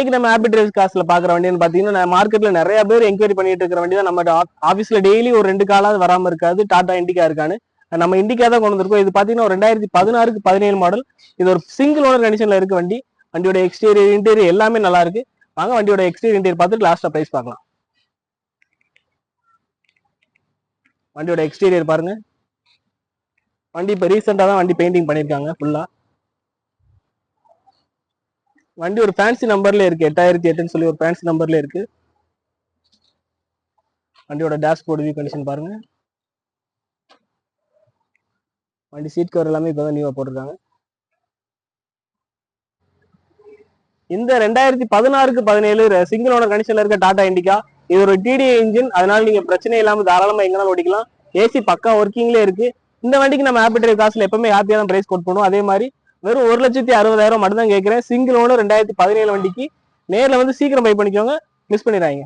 இன்னைக்கு நம்ம happy drives காசுல பாக்குற வண்டின்னு பாத்தீங்கன்னா மார்க்கெட்ல நிறைய பேர் என்கொயரி பண்ணிட்டு இருக்கிற வண்டி தான். நம்ம ஆபீஸ்ல டெய்லி ஒரு 2 காலாவது வராம இருக்காது. டாடா இண்டிகா இருக்கான்னு நம்ம இண்டிகா தான் கொண்டு வந்திருக்கோம். இது பாத்தீங்கன்னா ஒரு 2016க்கு 17 மாடல். இது ஒரு சிங்கிள் ஓனர் கண்டிஷன்ல இருக்க வண்டி. வண்டியோட எக்ஸ்டீரியர் இன்டீரியர் எல்லாமே நல்லா இருக்கு. வாங்க வண்டியோட எக்ஸ்டீரியர் இன்டீரியர் பார்த்துட்டு லாஸ்டா பிரைஸ் பார்க்கலாம். வண்டியோட எக்ஸ்டீரியர் பாருங்க. வண்டி இப்ப ரீசெண்டா தான் வண்டி பெயிண்டிங் பண்ணிருக்காங்க ஃபுல்லா. வண்டி ஒரு ஃபேன்சி நம்பர்ல இருக்கு. 8008ன்னு சொல்லி ஒரு ஃபேன்சி நம்பர்ல இருக்கு. வண்டியோட டேஷ்போர்ட் வியூ கண்டிஷன் பாருங்க. வண்டி சீட் கவர் எல்லாமே இப்பதான் நியூவா போட்டிருக்காங்க. இந்த 2016க்கு 17 சிங்கிள் ஓனர் கண்டிஷன்ல இருக்க டாடா இண்டிகா. இது ஒரு டிடிஐ இன்ஜின், அதனால நீங்க பிரச்சனை இல்லாம தாராளமா எங்கனாலும் ஓடிக்கலாம். ஏசி பக்கா ஒர்க்கிங்ல இருக்கு. இந்த வண்டிக்கு நம்ம ஹாப்பி டிரைவ் காசுல எப்பவுமே ஹாப்பியான பிரைஸ் கோட் பண்ணுவோம். அதே மாதிரி வெறும் 1,60,000 மட்டும் தான் கேட்கிறேன். சிங்கிள் ஓனர் 2017 வண்டிக்கு நேரில் வந்து சீக்கிரம் பை பண்ணிக்கோங்க, மிஸ் பண்ணிடுறாங்க.